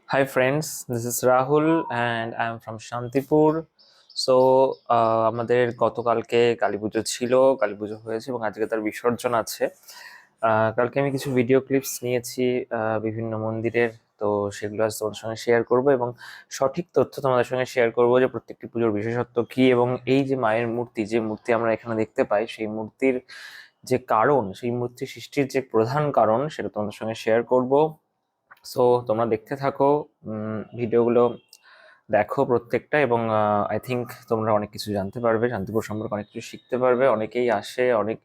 Hi friends, this is Rahul and I am from Shantipur. So আমাদের গতকালকে কালী পুজো ছিল, কালী পুজো হয়েছে এবং আজকে তার বিসর্জন আছে। কালকে আমি কিছু ভিডিও ক্লিপস নিয়েছি বিভিন্ন মন্দিরের। তো সেগুলো আজ তোমাদের সঙ্গে শেয়ার করব এবং সঠিক তথ্য তোমাদের সঙ্গে শেয়ার করব যে প্রত্যেকটি পুজোর বিশেষত্ব কি এবং এই যে মায়ের মূর্তি, যে মূর্তি আমরা এখানে দেখতে পাই, সেই মূর্তির যে কারণ, সেই মূর্তি সৃষ্টির যে প্রধান কারণ, সেটা তোমাদের সঙ্গে শেয়ার করব। সো তোমরা দেখতে থাকো, ভিডিওগুলো দেখো প্রত্যেকটা, এবং আই থিঙ্ক তোমরা অনেক কিছু জানতে পারবে, শান্তিপুর সম্পর্কে অনেক কিছু শিখতে পারবে। অনেকেই আসে, অনেক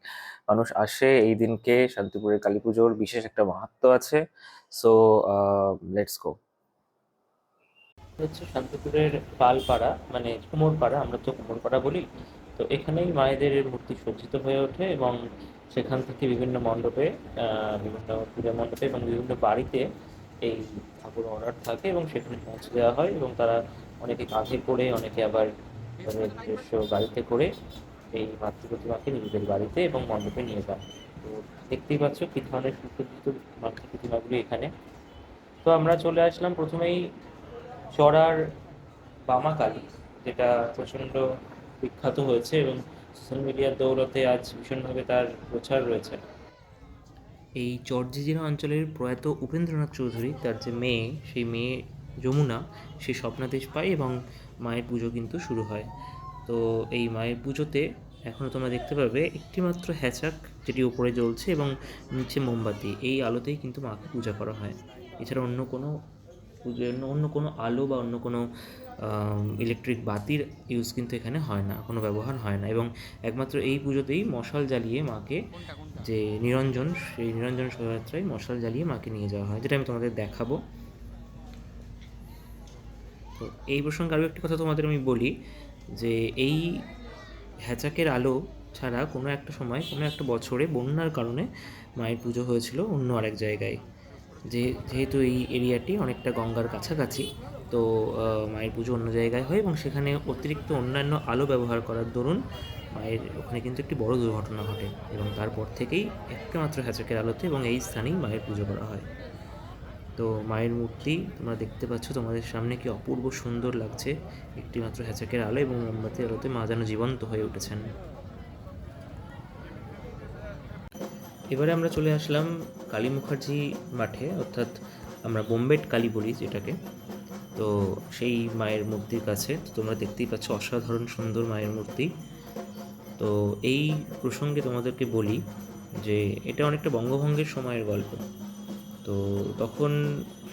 মানুষ আসে এই দিনকে। শান্তিপুরের কালী পুজোর বিশেষ একটা মাহাত্ম্য আছে। So let's go. হচ্ছে শান্তিপুরের পালপাড়া, মানে কুমোরপাড়া, আমরা তো কুমোরপাড়া বলি। তো এখানেই মায়েদের মূর্তি সজ্জিত হয়ে ওঠে এবং সেখান থেকে বিভিন্ন মণ্ডপে, বিভিন্ন পূজা মণ্ডপে এবং বিভিন্ন বাড়িতে এই ঠাকুর অর্ডার থাকে এবং সেখানে পৌঁছে দেওয়া হয় এবং তারা অনেকে কাঁধে করে, অনেকে আবার তাদের নিজস্ব গাড়িতে করে এই মাতৃ প্রতিমাকে নিজেদের বাড়িতে এবং মণ্ডপে নিয়ে যান। তো দেখতেই পাচ্ছ কি ধরনের সুসজ্জিত মাতৃ প্রতিমাগুলি এখানে। তো আমরা চলে আসলাম প্রথমেই চড়ার বামাকালী, যেটা প্রচণ্ড বিখ্যাত হয়েছে এবং সোশ্যাল মিডিয়ার দৌলতে আজ ভীষণভাবে তার প্রচার রয়েছে। এই চরজিজিরা অঞ্চলের প্রয়াত উপেন্দ্রনাথ চৌধুরী, তার যে মেয়ে, সেই মেয়ে যমুনা, সে স্বপ্নাদেশ পায় এবং মায়ের পুজো কিন্তু শুরু হয়। তো এই মায়ের পুজোতে এখনও তোমরা দেখতে পাবে একটিমাত্র হ্যাচাক, যেটি উপরে জ্বলছে এবং নিচে মোমবাতি, এই আলোতেই কিন্তু মাকে পূজা করা হয়। এছাড়া অন্য কোনো পুজোর জন্য অন্য কোনো আলো বা অন্য কোনো ইলেকট্রিক বাতির ইউজ কিন্তু এখানে হয় না, কোনো ব্যবহার হয় না। এবং একমাত্র এই পুজোতেই মশাল জ্বালিয়ে মাকে, যে নিরঞ্জন, সেই নিরঞ্জন শোভাযাত্রায় মশাল জ্বালিয়ে মাকে নিয়ে যাওয়া হয়, যেটা আমি তোমাদের দেখাবো। তো এই প্রসঙ্গে আরও একটি কথা তোমাদের আমি বলি, যে এই হ্যাচাকের আলো ছাড়া কোনো একটা সময়, কোনো একটা বছরে বন্যার কারণে মায়ের পুজো হয়েছিল অন্য আরেক জায়গায়। যেহেতু এই এরিয়াটি অনেকটা গঙ্গার কাছাকাছি, তো মায়ের পুজো অন্য জায়গায় হয় এবং সেখানে অতিরিক্ত অন্যান্য আলো ব্যবহার করার দরুন মায়ের ওখানে কিন্তু একটি বড় দুর্ঘটনা ঘটে এবং তারপর থেকেই একমাত্র হ্যাচাকের আলোতে এবং এই স্থানেই মায়ের পুজো করা হয়। তো মায়ের মূর্তি তোমরা দেখতে পাচ্ছ তোমাদের সামনে, কি অপূর্ব সুন্দর লাগছে। একটিমাত্র হ্যাচাকের আলো এবং মোমবাতির আলোতে মা যেন জীবন্ত হয়ে উঠেছেন। এবারে আমরা চলে আসলাম কালী মুখার্জি মাঠে, অর্থাৎ আমরা বোম্বেট কালী বলি যেটাকে। তো সেই মায়ের মূর্তির কাছে তো তোমরা দেখতেই পাচ্ছ অসাধারণ সুন্দর মায়ের মূর্তি। তো এই প্রসঙ্গে তোমাদেরকে বলি যে এটা অনেকটা বঙ্গভঙ্গের সময়ের গল্প। তো তখন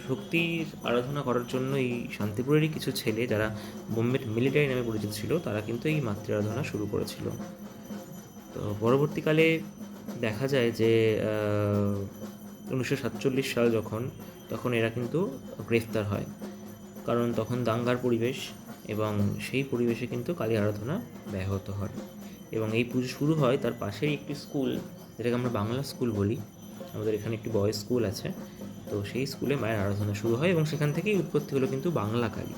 শক্তির আরাধনা করার জন্য এই শান্তিপুরেরই কিছু ছেলে, যারা বোম্বেট মিলিটারি নামে পরিচিত ছিল, তারা কিন্তু এই মাতৃ আরাধনা শুরু করেছিল। তো পরবর্তীকালে দেখা যায় যে 1947 সাল যখন, তখন এরা কিন্তু গ্রেফতার হয়, কারণ তখন দাঙ্গার পরিবেশ এবং সেই পরিবেশে কিন্তু কালী আরাধনা ব্যাহত হয়। এবং এই পুজো শুরু হয় তার পাশেই একটি স্কুল, যেটাকে আমরা বাংলা স্কুল বলি। আমাদের এখানে একটি বয়েজ স্কুল আছে। তো সেই স্কুলে মায়ের আরাধনা শুরু হয় এবং সেখান থেকেই উৎপত্তি হলো কিন্তু বাংলা কালী।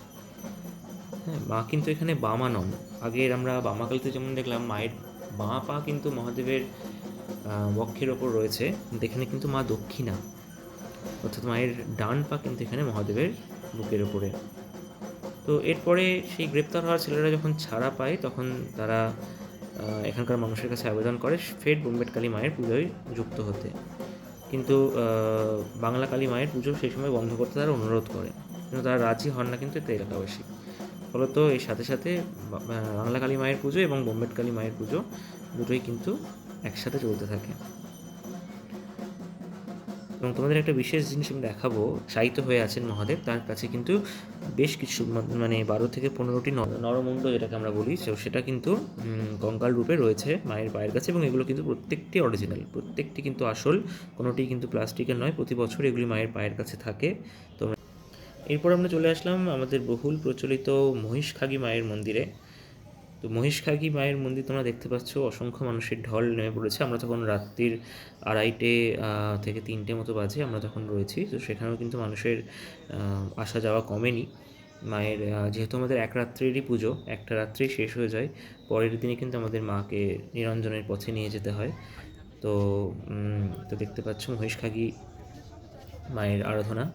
হ্যাঁ, মা কিন্তু এখানে বামা নন। আগের আমরা বামা কালীতে যেমন দেখলাম মায়ের বাঁ পা কিন্তু মহাদেবের বক্ষের ওপর রয়েছে, কিন্তু এখানে কিন্তু মা দক্ষিণা, অর্থাৎ মায়ের ডান পা কিন্তু এখানে মহাদেবের বুকের ওপরে। তো এরপরে সেই গ্রেপ্তার হওয়া ছেলেরা যখন ছাড়া পায়, তখন তারা এখানকার মানুষের কাছে আবেদন করে ফের বোম্বেট কালী মায়ের পুজোয় যুক্ত হতে। কিন্তু বাংলা কালী মায়ের পুজো সেই সময় বন্ধ করতে তারা অনুরোধ করে, কিন্তু তারা রাজি হন না কিন্তু এতে এলাকাবাসী। ফলত এর সাথে সাথে বাংলা কালী মায়ের পুজো এবং বোম্বেট কালী মায়ের পুজো দুটোই কিন্তু একসাথে চলতে থাকে। এবং তোমাদের একটা বিশেষ জিনিস আমি দেখাবো, শায়িত হয়ে আছেন মহাদেব, তার কাছে কিন্তু বেশ কিছু মানে 12 থেকে 15টি নরমুণ্ড যেটাকে আমরা বলি, সেটা কিন্তু কঙ্কাল রূপে রয়েছে মায়ের পায়ের কাছে, এবং এগুলো কিন্তু প্রত্যেকটি অরিজিনাল, প্রত্যেকটি কিন্তু আসল, কোনোটি কিন্তু প্লাস্টিকের নয়। প্রতি বছর এগুলি মায়ের পায়ের কাছে থাকে। তো এরপর আমরা চলে আসলাম আমাদের বহুল প্রচলিত মহিষখাগী মায়ের মন্দিরে। তো মহিষখাগী মায়ের মন্দির তোমরা দেখতে পাচ্ছ, অসংখ্য মানুষের ঢল নেমে পড়েছে। আমরা তখন রাত্রির 2:30 থেকে 3টে মতো বাজে আমরা তখন রয়েছি। তো সেখানেও কিন্তু মানুষের আসা যাওয়া কমেনি। মায়ের যেহেতু আমাদের এক রাত্রেরই পুজো, একটা রাত্রেই শেষ হয়ে যায়, পরের দিনে কিন্তু আমাদের মাকে নিরঞ্জনের পথে নিয়ে যেতে হয়। তো তো দেখতে পাচ্ছ মহিষখাগী মায়ের আরাধনা।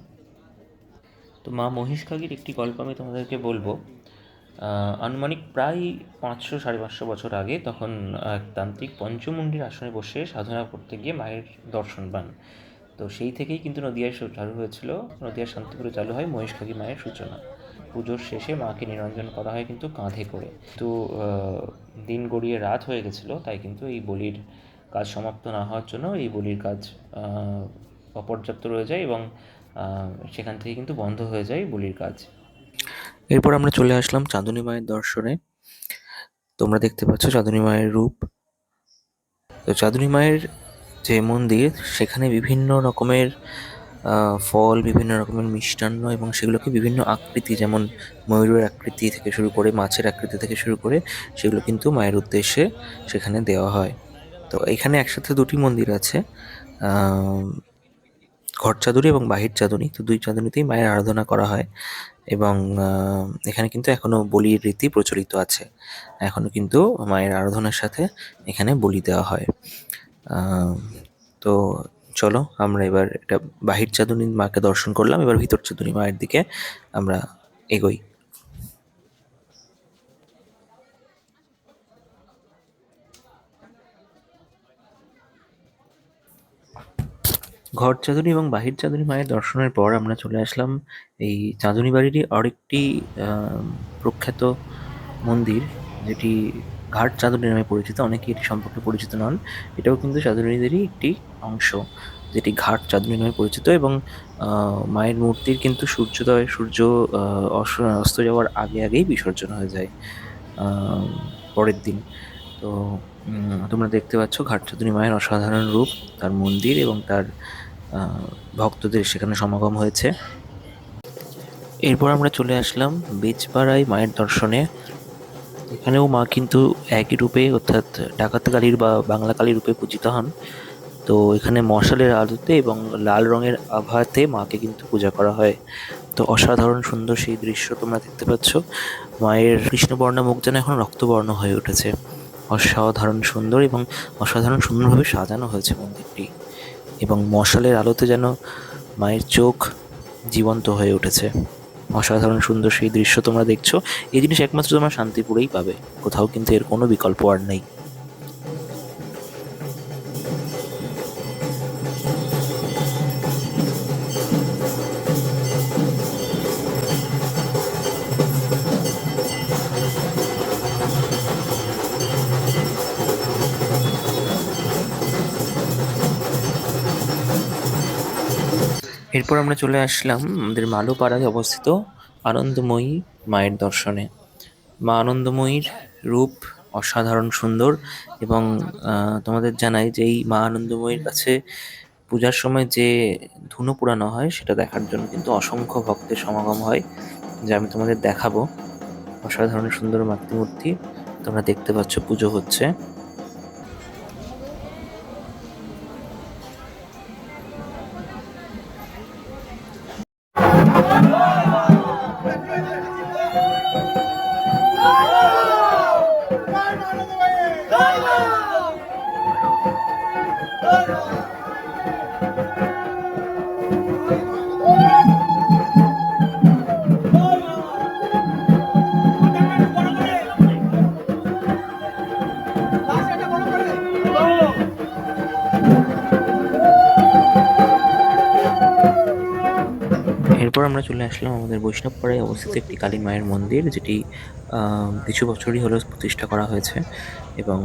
তো মা মহিষকাগীর একটি গল্প আমি তোমাদেরকে বলবো। আনুমানিক প্রায় 500-550 বছর আগে তখন এক তান্ত্রিক পঞ্চমুণ্ডির আসনে বসে সাধনা করতে গিয়ে মায়ের দর্শন পান। তো সেই থেকেই কিন্তু নদিয়ায় চালু হয়েছিল, নদিয়ার শান্তিপুরে চালু হয় মহিষকাগী মায়ের সূচনা। পুজোর শেষে মাকে নিরঞ্জন করা হয় কিন্তু কাঁধে করে। তো দিন গড়িয়ে রাত হয়ে গেছিলো, তাই কিন্তু এই বলির কাজ সমাপ্ত না হওয়ার জন্য এই বলির কাজ অপর্যাপ্ত রয়ে যায় এবং সেখান থেকে কিন্তু বন্ধ হয়ে যায় বলির কাজ। এরপর আমরা চলে আসলাম চাঁদনী মায়ের দর্শনে। তোমরা দেখতে পাচ্ছ চাঁদনী মায়ের রূপ। তো চাঁদনী মায়ের যে মন্দির, সেখানে বিভিন্ন রকমের ফল, বিভিন্ন রকমের মিষ্টান্ন এবং সেগুলোকে বিভিন্ন আকৃতি, যেমন ময়ূরের আকৃতি থেকে শুরু করে মাছের আকৃতি থেকে শুরু করে সেগুলো কিন্তু মায়ের উদ্দেশ্যে সেখানে দেওয়া হয়। তো এখানে একসাথে দুটি মন্দির আছে, ঘর চাঁদনী এবং বাহির চাঁদনী। তো দুই চাঁদনীতেই মায়ের আরাধনা করা হয় এবং এখানে কিন্তু এখনো বলির রীতি প্রচলিত আছে। এখনো কিন্তু মায়ের আরাধনার সাথে এখানে বলি দেওয়া হয়। তো চলো আমরা এবার এটা বাহির চাঁদনী মাকে দর্শন করলাম, এবার ভিতর চাঁদনী মায়ের দিকে আমরা এগোই। ঘর চাঁদনী এবং বাহির চাঁদনী মায়ের দর্শনের পর আমরা চলে আসলাম এই চাঁদনী বাড়িরই আরেকটি প্রখ্যাত মন্দির, যেটি ঘাট চাঁদনী নামে পরিচিত। অনেকে এটি সম্পর্কে পরিচিত নন। এটাও কিন্তু চাঁদনীদেরই একটি অংশ, যেটি ঘাট চাঁদনী নামে পরিচিত এবং মায়ের মূর্তির কিন্তু সূর্য অস্ত যাওয়ার আগেই বিসর্জন হয়ে যায় পরের দিন। তো তোমরা দেখতে পাচ্ছ ঘাট চাঁদনী মায়ের অসাধারণ রূপ, তার মন্দির এবং তার ভক্তদের সেখানে সমাগম হয়েছে। এরপর আমরা চলে আসলাম বেজপাড়ায় মায়ের দর্শনে। এখানেও মা কিন্তু একই রূপে, অর্থাৎ ডাকাত কালীর বা বাংলা কালীর রূপে পূজিত হন। তো এখানে মশালের আলোতে এবং লাল রঙের আভাতে মাকে কিন্তু পূজা করা হয়। তো অসাধারণ সুন্দর সেই দৃশ্য তোমরা দেখতে পাচ্ছ। মায়ের কৃষ্ণবর্ণ মুখ যেন এখন রক্তবর্ণ হয়ে উঠেছে। অসাধারণ সুন্দর এবং অসাধারণ সুন্দরভাবে সাজানো হয়েছে মন্দিরটি, এবং মশালের আলোতে যেন মায়ের চোখ জীবন্ত হয়ে উঠেছে। অসাধারণ সুন্দর সেই দৃশ্য তোমরা দেখছো। এই জিনিস একমাত্র তোমরা শান্তিপুরেই পাবে, কোথাও কিন্তু এর কোনো বিকল্প আর নেই। এরপর আমরা চলে আসলাম আমাদের মালোপাড়ায় অবস্থিত আনন্দময়ী মায়ের দর্শনে। মা আনন্দময়ীর রূপ অসাধারণ সুন্দর এবং তোমাদের জানাই যে এই মা আনন্দময়ীর কাছে পূজার সময় যে ধুনো পোড়ানো হয় সেটা দেখার জন্য কিন্তু অসংখ্য ভক্তের সমাগম হয়, যা আমি তোমাদের দেখাবো। অসাধারণ সুন্দর মাতৃমূর্তি তোমরা দেখতে পাচ্ছ, পুজো হচ্ছে। এরপর আমরা চলে আসলাম আমাদের বৈষ্ণবপাড়ায় অবস্থিত একটি কালী মায়ের মন্দির, যেটি কিছু বছরই হলো প্রতিষ্ঠা করা হয়েছে এবং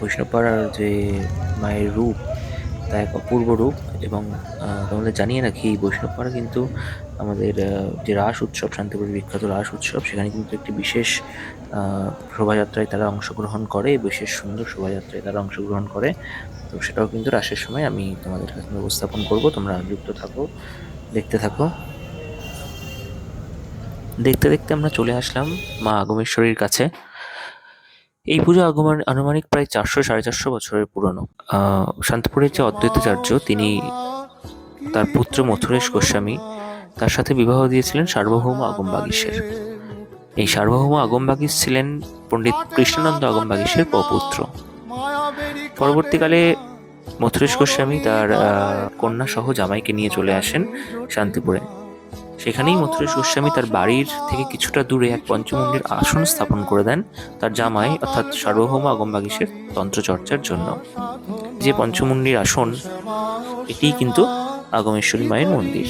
বৈষ্ণবপাড়ার যে মায়ের রূপ তা এক অপূর্ব রূপ। এবং তোমাদের জানিয়ে রাখি, এই বৈষ্ণবপাড়া কিন্তু আমাদের যে রাস উৎসব, শান্তিপুরের বিখ্যাত রাস উৎসব, সেখানে কিন্তু একটি বিশেষ শোভাযাত্রায় তারা অংশগ্রহণ করে, বিশেষ সুন্দর শোভাযাত্রায় তারা অংশগ্রহণ করে। তো সেটাও কিন্তু রাসের সময় আমি তোমাদের কাছে উপস্থাপন করব, তোমরা যুক্ত থাকো, দেখতে থাকো। দেখতে দেখতে আমরা চলে আসলাম মা আগমেশ্বরীর কাছে। এই পুজো আনুমানিক প্রায় 400-450 বছরের পুরনো। শান্তিপুরের যে অদ্বৈতাচার্য, তিনি তার পুত্র মথুরেশ গোস্বামী তার সাথে বিবাহ দিয়েছিলেন সার্বভৌম আগমবাগীশের। এই সার্বভৌম আগমবাগীশ ছিলেন পণ্ডিত কৃষ্ণানন্দ আগমবাগীশের প্রপুত্র। পরবর্তীকালে মথুরেশ গোস্বামী তার কন্যা সহ জামাইকে নিয়ে চলে আসেন শান্তিপুরে। সেখানেই মথুরেশ গোস্বামী তার বাড়ির থেকে কিছুটা দূরে এক পঞ্চমুণ্ডির আসন স্থাপন করে দেন তার জামাই অর্থাৎ সার্বভৌম আগমবাগীশের তন্ত্রচর্চার জন্য। যে পঞ্চমুণ্ডির আসন, এটিই কিন্তু আগমেশ্বরী মায়ের মন্দির।